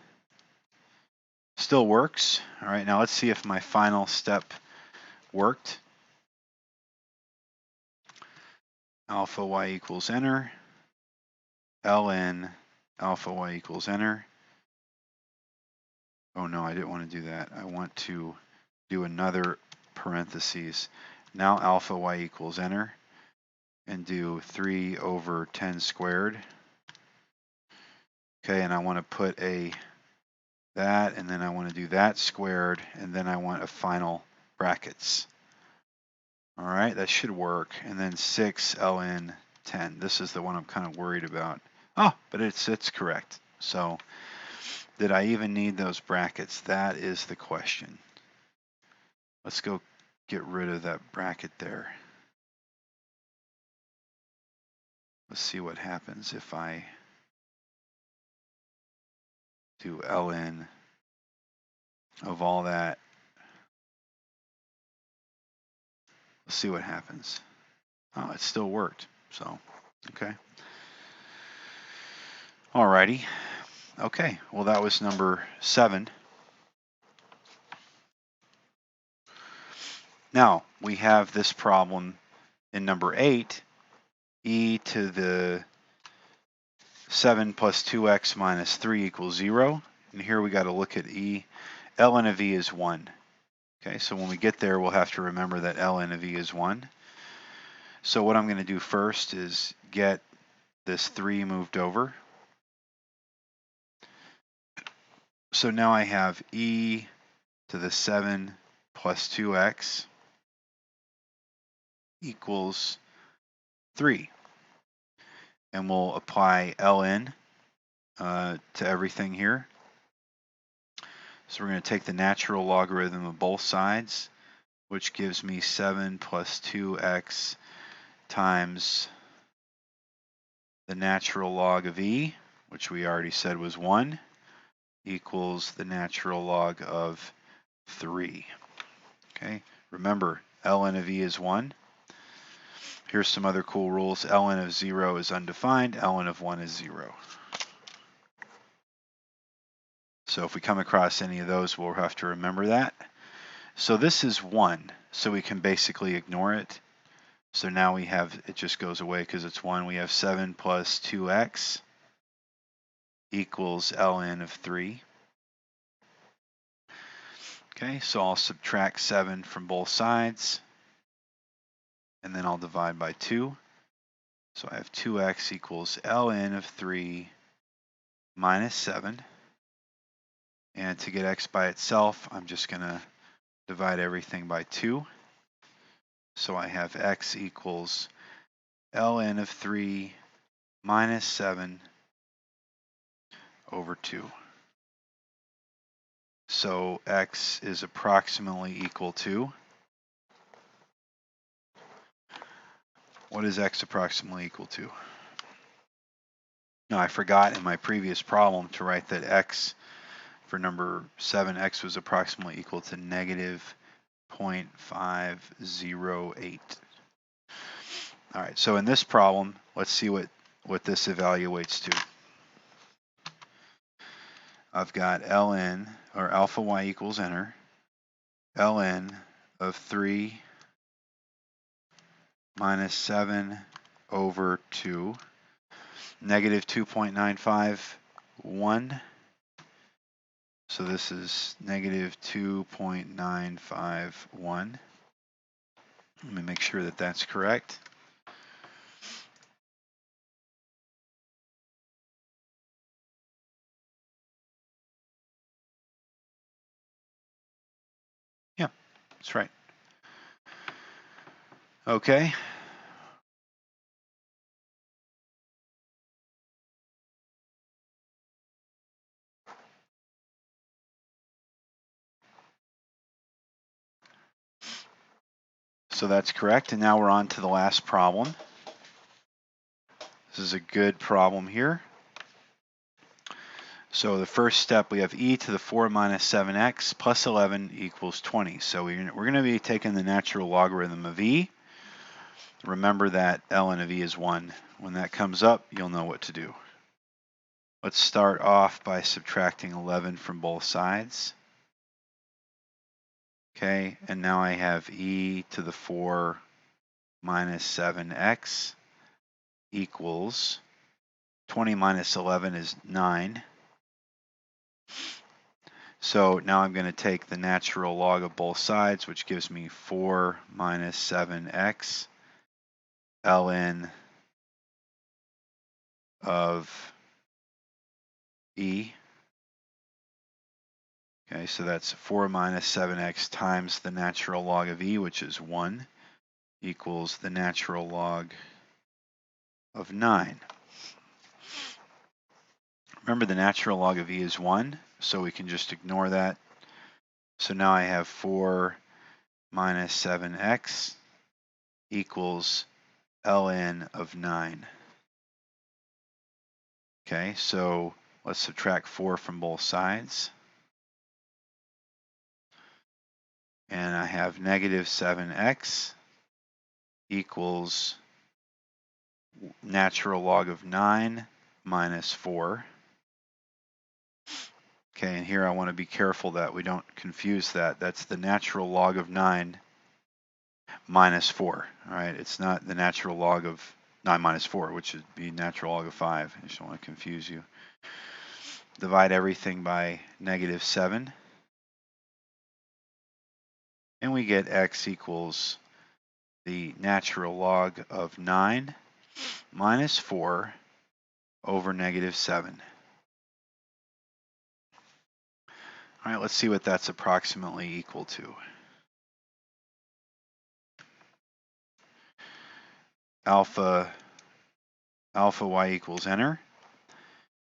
Still works. All right, now let's see if my final step worked. Alpha y equals enter, ln alpha y equals enter. Oh no, I didn't want to do that. I want to do another parentheses. Now alpha y equals enter, and do 3 over 10 squared Okay, and I want to put that, and then I want to do that squared, and then I want a final brackets. All right, that should work. And then 6 ln 10. This is the one I'm kind of worried about. Oh, but it's correct. So did I even need those brackets? That is the question. Let's go get rid of that bracket there. Let's see what happens if I do ln of all that. Let's see what happens. Oh, it still worked. So, okay. Alrighty. Okay, well that was number 7. Now, we have this problem in number 8, e to the 7 plus 2x minus 3 equals 0. And here we got to look at e. ln of e is 1. Okay, so when we get there, we'll have to remember that ln of e is 1. So what I'm going to do first is get this 3 moved over. So now I have e to the 7 plus 2x equals 3. And we'll apply ln to everything here. So we're going to take the natural logarithm of both sides, which gives me 7 plus 2x times the natural log of e, which we already said was 1, equals the natural log of 3. Okay, remember, ln of e is 1. Here's some other cool rules. ln of 0 is undefined, ln of 1 is 0. So if we come across any of those, we'll have to remember that. So this is 1, so we can basically ignore it. So now we have, it just goes away because it's 1. We have 7 plus 2x equals ln of 3. Okay, so I'll subtract 7 from both sides, and then I'll divide by 2. So I have 2x equals ln of 3 minus 7. And to get x by itself, I'm just going to divide everything by 2. So I have x equals ln of 3 minus 7 over 2. So x is approximately equal to, what is x approximately equal to? No, I forgot in my previous problem to write that x, for number 7, x was approximately equal to negative 0.508. All right, so in this problem, let's see what this evaluates to. I've got ln, or alpha y equals enter, ln of 3 minus 7 over 2, negative 2.951. So this is negative 2.951. Let me make sure that that's correct. Yeah, that's right. Okay. So that's correct. And now we're on to the last problem. This is a good problem here. So the first step, we have e to the 4 minus 7x plus 11 equals 20. So we're going to be taking the natural logarithm of e. Remember that ln of e is 1. When that comes up, you'll know what to do. Let's start off by subtracting 11 from both sides. Okay, and now I have e to the 4 minus 7x equals 20 minus 11 is 9. So now I'm going to take the natural log of both sides, which gives me 4 minus 7x ln of e. Okay, so that's 4 minus 7x times the natural log of e, which is 1, equals the natural log of 9. Remember, the natural log of e is 1, so we can just ignore that. So now I have 4 minus 7x equals ln of 9. Okay, so let's subtract 4 from both sides. And I have negative 7x equals natural log of 9 minus 4. Okay, and here I want to be careful that we don't confuse that. That's the natural log of 9 minus 4. All right, it's not the natural log of 9 minus 4, which would be natural log of 5. I just don't want to confuse you. Divide everything by negative 7. And we get x equals the natural log of 9 minus 4 over negative 7. All right, let's see what that's approximately equal to. Alpha y equals enter.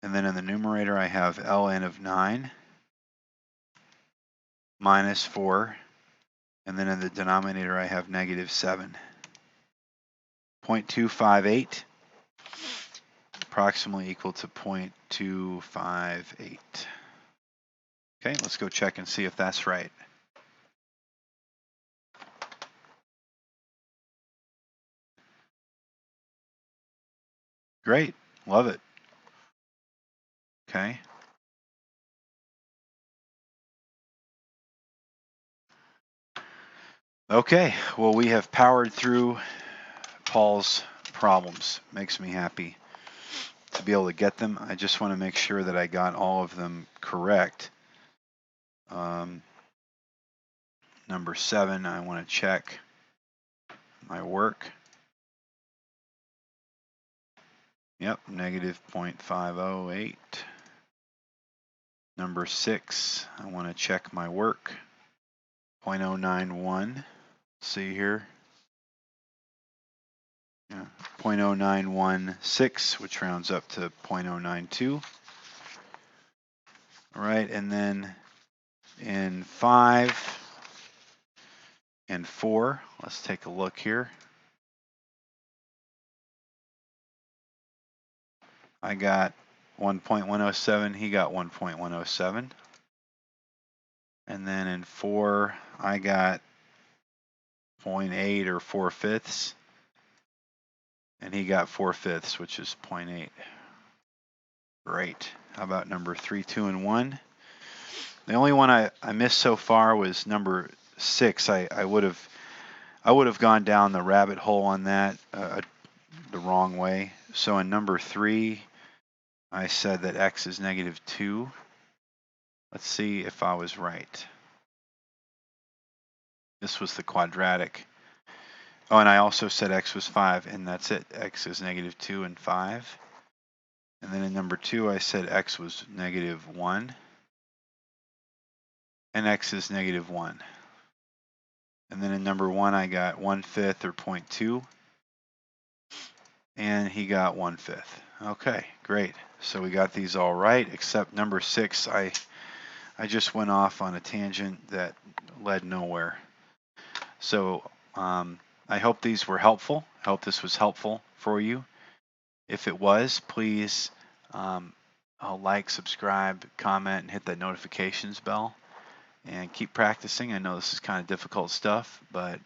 And then in the numerator, I have ln of 9 minus 4. And then in the denominator, I have negative 7. 0.258, approximately equal to 0.258. Okay, let's go check and see if that's right. Great, love it. Okay. Okay, well, we have powered through Paul's problems. Makes me happy to be able to get them. I just want to make sure that I got all of them correct. Number 7, I want to check my work. Yep, negative 0.508. Number 6, I want to check my work. 0.091. See here. Yeah, 0.0916, which rounds up to 0.092. All right, and then in 5 and 4, let's take a look here. I got 1.107, he got 1.107. And then in 4, I got 0.8 or 4/5, and he got 4/5, which is 0.8. Great. How about number 3, 2, and 1? The only one I missed so far was number 6. I would have gone down the rabbit hole on that the wrong way. So in number 3, I said that x is negative 2. Let's see if I was right. This was the quadratic. Oh, and I also said x was 5, and that's it. X is negative 2 and 5. And then in number 2, I said x was negative 1, and x is negative 1. And then in number 1, I got 1/5 or 0.2, and he got 1/5. Okay, great. So we got these all right, except number 6, I just went off on a tangent that led nowhere. So I hope these were helpful. I hope this was helpful for you. If it was, please like, subscribe, comment, and hit that notifications bell. And keep practicing. I know this is kind of difficult stuff, but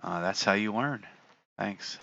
that's how you learn. Thanks.